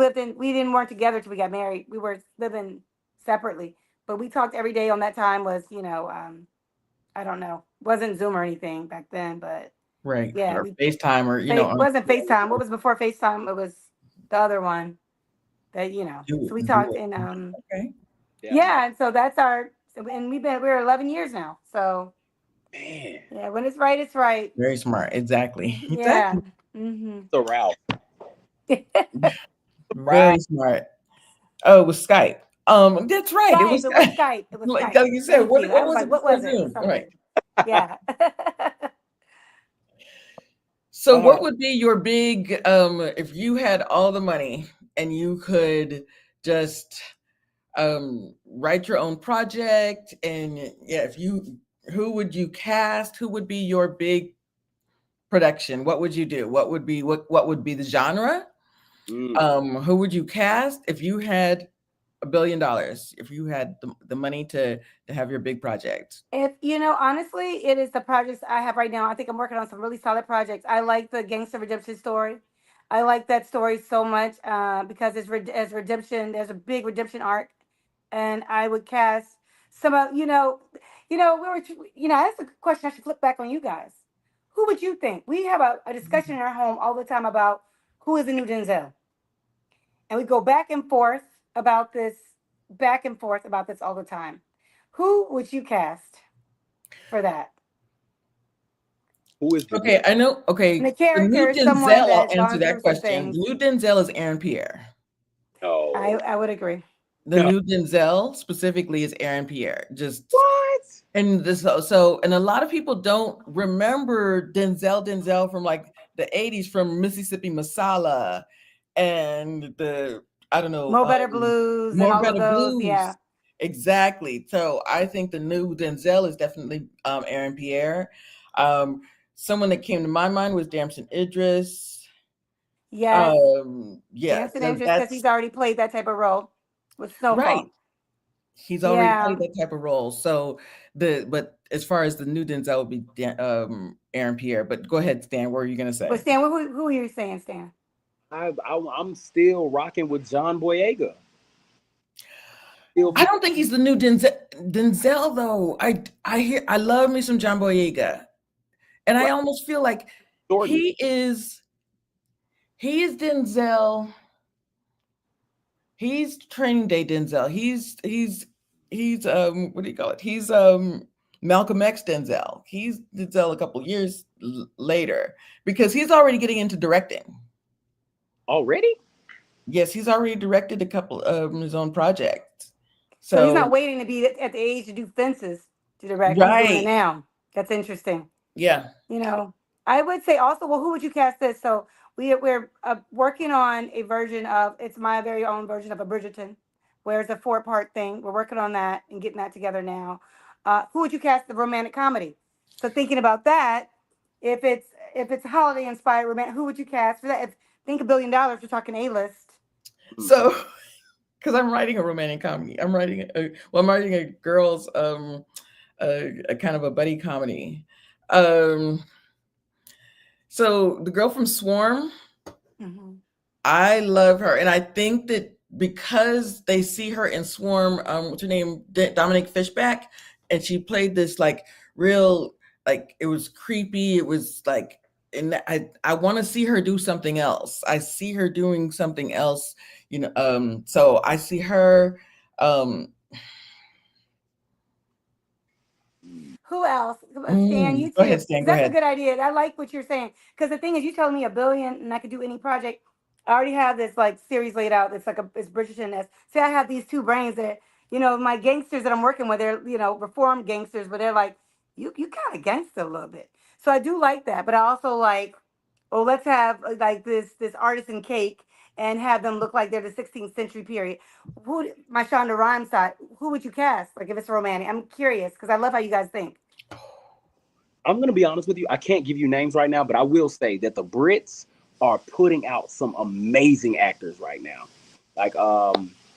didn't weren't together till we got married. We were living separately. But we talked every day on that time was, I don't know. Wasn't Zoom or anything back then, but Right. yeah, Or we FaceTime or wasn't FaceTime. What was before FaceTime? It was the other one that. So we talked do it. and Okay. yeah, yeah, and so that's and we're 11 years now. So man. yeah, when it's right, it's right. Very smart. Exactly. Yeah. Exactly. Mm-hmm. So Ralph, Very Ralph, smart. Oh, it was Skype. That's right. It Skype. was It was Skype. Skype. It was Like Skype. you said, Thank what you. I was was like, it what before was it? It was Zoom? All right. something. Yeah. So uh, what would be your big if you had all the money and you could just write your own project and yeah, if you who would you cast? Who would be your big production? What would you do? What would be the genre? Who would you cast if you had $1 billion? If you had the money to have your big project? If you know, honestly, it is the projects I have right now. I think I'm working on some really solid projects. I like the gangster redemption story. I like that story so much because as redemption. There's a big redemption arc, and I would cast some of we were that's a question I should flip back on you guys. Who would you think? We have a discussion in our home all the time about who is the new Denzel, and we go back and forth about this all the time. Who would you cast for that? Who is the Okay, I know. Okay, And the the new character is someone Denzel. that I'll has answer gone that through some question. things. The new Denzel is Aaron Pierre. Oh, I would agree. The new Denzel specifically is Aaron Pierre. Just what? and this and a lot of people don't remember Denzel from like the 80s, from Mississippi Masala and the I don't know, Mo Better Blues and More all of Better those. Yeah. Blues. Exactly. So I think the new Denzel is definitely Aaron Pierre. Someone that came to my mind was Damson Idris. Yes. Yeah, Dancing so Idris, because that's he's already played that type of role with right. Snowfall. He's already Yeah. played that type of role. So but as far as the new Denzel would be Aaron Pierre. But go ahead, Stan. What are you gonna But say? Stan, who are you saying, Stan? I'm still rocking with John Boyega. I don't think he's the new Denzel though. I love me some John Boyega, and I almost feel like Jordan. he is Denzel. He's Training Day Denzel. He's what do you call it? He's Malcolm X Denzel. He's Denzel a couple years later because he's already getting into directing. Already? Yes, he's already directed a couple of his own projects. So he's not waiting to be at the age to do Fences to direct. He's doing it right. now. That's interesting. Yeah. You know, I would say also, well, who would you cast this? So we're working on a version of, it's my very own version of a Bridgerton, where it's a 4-part thing. We're working on that and getting that together now. Who would you cast the romantic comedy? So thinking about that, if it's holiday inspired romantic, who would you cast for that? If think $1 billion, we're talking A-list. So, because I'm writing a romantic comedy, I'm writing a girls a kind of a buddy comedy. So the girl from Swarm, I love her, and I think that because they see her in Swarm, what's her name, Dominique Fishback, and she played this like real, like it was creepy. It was like, and I want to see her do something else. I see her doing something else, you know. So I see her. Who else? Stan, you Go too. ahead, Stan. Go That's a ahead. good idea. I like what you're saying. Because the thing is, you telling me $1 billion and I could do any project. I already have this like series laid out. It's like it's Bridgerton. See, I have these two brains that, my gangsters that I'm working with, they're, reformed gangsters, but they're like, you kind of gangster a little bit. So I do like that. But I also like, oh, let's have like this artisan cake and have them look like they're the 16th century period. My Shonda Rhimes side, who would you cast? Like if it's romantic, I'm curious because I love how you guys think. I'm going to be honest with you. I can't give you names right now, but I will say that the Brits are putting out some amazing actors right now. Like,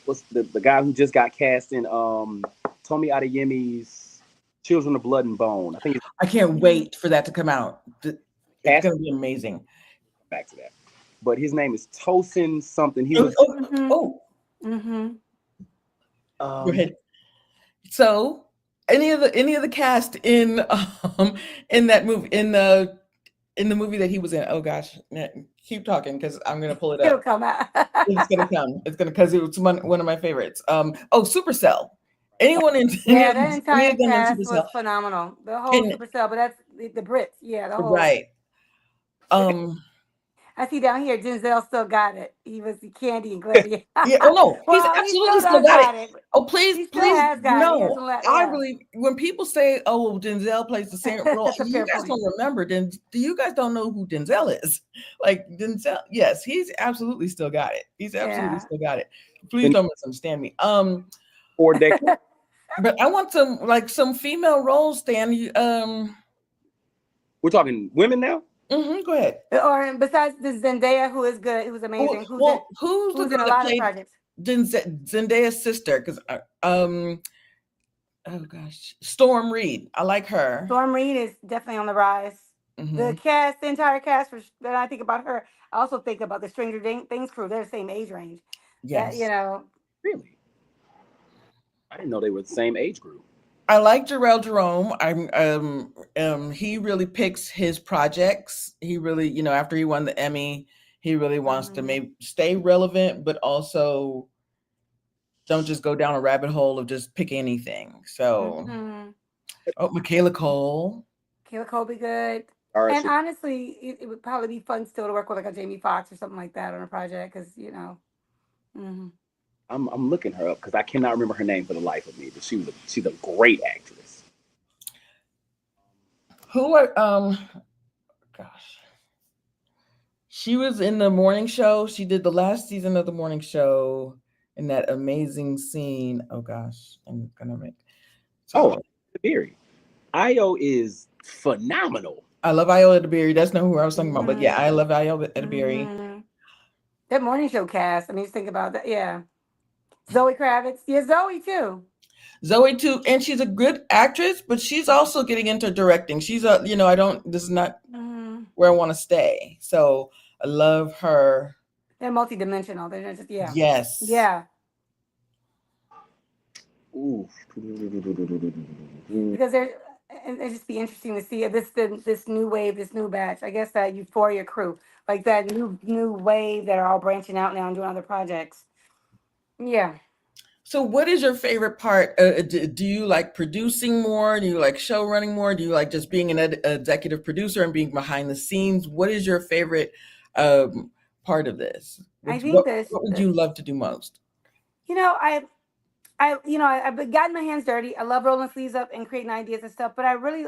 what's the guy who just got cast in Tommy Adeyemi's Children of Blood and Bone? I can't wait for that to come out. It's going to be amazing. Back to that. But his name is Tosin something. He was. Go ahead. So, any of the cast in that movie in the movie that he was in? Oh gosh, keep talking because I'm gonna pull it up. It'll come out. It's gonna come. It's gonna because it was one of my favorites. Supercell. Anyone in that entire cast was Supercell. phenomenal. The whole Supercell, but that's the Brits. Yeah, the whole right. I see down here, Denzel still got it. He was the Candy and Gladiator. Yeah. Oh no, well, he's absolutely still got it. Oh please, no. I really, when people say, "Oh, Denzel plays the same role," you guys don't remember. Then you guys don't know who Denzel is. Like Denzel, yes, he's absolutely still got it. He's absolutely still got it. Please don't misunderstand me. 4 decades. But I want some female roles, Stan. We're talking women now. Go ahead. Or besides the Zendaya, who is good, who's amazing, Who's the who's in girl a that lot of played projects. Zendaya's sister? Because oh gosh, Storm Reed. I like her. Storm Reed is definitely on the rise. The cast, the entire cast, that I think about her, I also think about the Stranger Things crew. They're the same age range. That, Yes. Really? I didn't know they were the same age group. I like Jarrell Jerome. He really picks his projects. He really, after he won the Emmy, he really wants to maybe stay relevant, but also don't just go down a rabbit hole of just pick anything. So, Michaela Cole. Michaela Cole be good. Right, and honestly, it would probably be fun still to work with like a Jamie Foxx or something like that on a project because I'm looking her up because I cannot remember her name for the life of me, but she's a great actress. Gosh, she was in the morning show. She did the last season of the morning show in that amazing scene. Oh gosh, I'm gonna make. DeBerry. Io is phenomenal. I love Io DeBerry. That's not who I was talking about, but yeah, I love Io DeBerry. That morning show cast. I mean, just think about that. Yeah, Zoe Kravitz. Yeah, Zoe too. Zoe too, and she's a good actress, but she's also getting into directing. She's this is not where I want to stay. So I love her. They're multidimensional. They're just Yes. Yeah. Ooh. Because it'd just be interesting to see this new wave, this new batch. I guess that Euphoria crew, like that new wave that are all branching out now and doing other projects. Yeah. So what is your favorite part? Do you like producing more? Do you like show running more? Do you like just being an executive producer and being behind the scenes? What is your favorite part of this? What would you love to do most? I've gotten my hands dirty. I love rolling sleeves up and creating ideas and stuff, but I really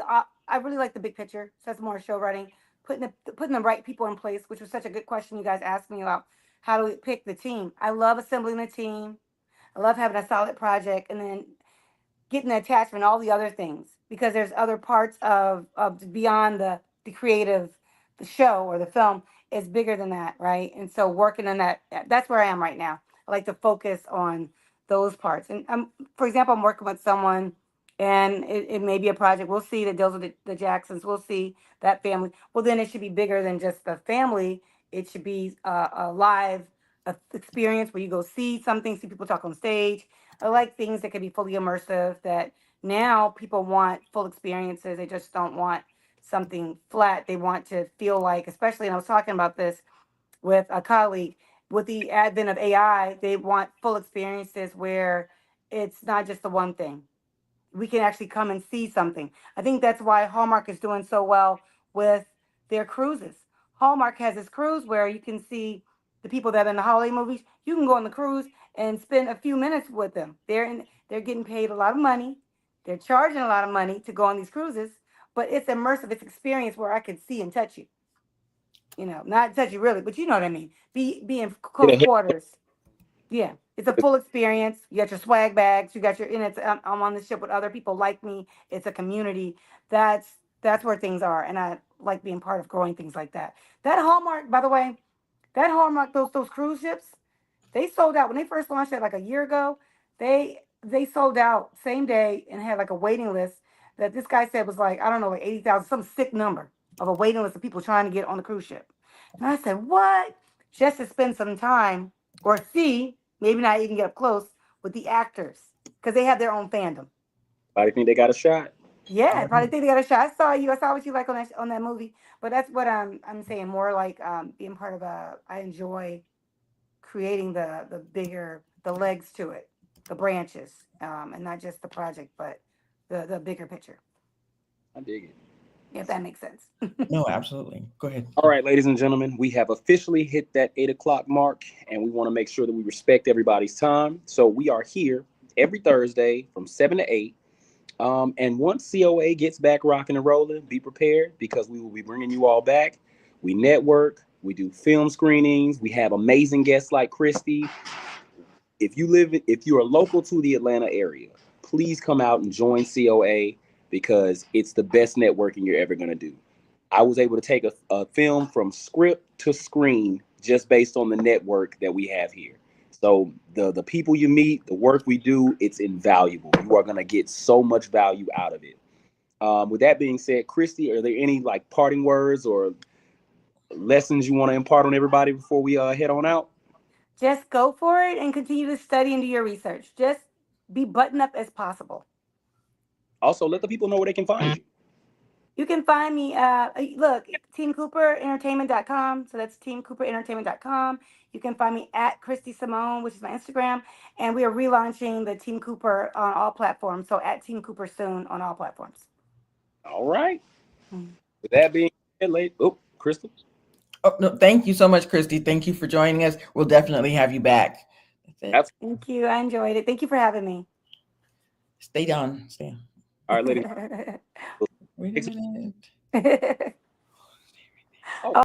like the big picture. So that's more show writing, putting the right people in place, which was such a good question you guys asked me about how do we pick the team. I love assembling a team. I love having a solid project and then getting the attachment, all the other things, because there's other parts of beyond the creative, the show or the film is bigger than that, right? And so working on that's where I am right now. I like to focus on those parts. And for example, I'm working with someone and it may be a project we'll see that deals with the Jacksons. We'll see that family. Well, then it should be bigger than just the family. It should be a live experience where you go see something, see people talk on stage. I like things that can be fully immersive, that now people want full experiences. They just don't want something flat. They want to feel like, especially, and I was talking about this with a colleague, with the advent of AI, they want full experiences where it's not just the one thing. We can actually come and see something. I think that's why Hallmark is doing so well with their cruises. Hallmark has this cruise where you can see the people that are in the holiday movies. You can go on the cruise and spend a few minutes with them. They're getting paid a lot of money. They're charging a lot of money to go on these cruises, but it's immersive. It's experience where I can see and touch you. Not touch you really, but you know what I mean. Be in close quarters. Yeah, it's a full experience. You got your swag bags. You got I'm on the ship with other people like me. It's a community. That's where things are, and I like being part of growing things like that. That Hallmark, by the way, those cruise ships, they sold out when they first launched it like a year ago. They sold out same day and had like a waiting list that this guy said was like, I don't know, like 80,000, some sick number of a waiting list of people trying to get on the cruise ship. And I said, what? Just to spend some time or see, maybe not even get up close with the actors because they have their own fandom. I think they got a shot. Yeah, I probably think they got a shot. I saw what you like on that movie. But that's what I'm saying. More like being part of I enjoy creating the bigger, the legs to it, the branches, and not just the project, but the bigger picture. I dig it. If that makes sense. No, absolutely. Go ahead. All right, ladies and gentlemen, we have officially hit that 8 o'clock mark, and we want to make sure that we respect everybody's time. So we are here every Thursday from 7 to 8. And once COA gets back rocking and rolling, be prepared because we will be bringing you all back. We network, we do film screenings, we have amazing guests like Kristy. If you are local to the Atlanta area, please come out and join COA because it's the best networking you're ever going to do. I was able to take a film from script to screen just based on the network that we have here. So the people you meet, the work we do, it's invaluable. You are going to get so much value out of it. With that being said, Kristy, are there any like parting words or lessons you want to impart on everybody before we head on out? Just go for it and continue to study and do your research. Just be buttoned up as possible. Also, let the people know where they can find you. You can find me, look, teamcooperentertainment.com. So that's teamcooperentertainment.com. You can find me at Kristy Simone, which is my Instagram. And we are relaunching the Team Cooper on all platforms. So at Team Cooper soon on all platforms. All right. With that being said, Crystal. Oh, no, thank you so much, Kristy. Thank you for joining us. We'll definitely have you back. That's it. Thank you. I enjoyed it. Thank you for having me. Stay down. Stay on. All right, ladies. Wait a minute.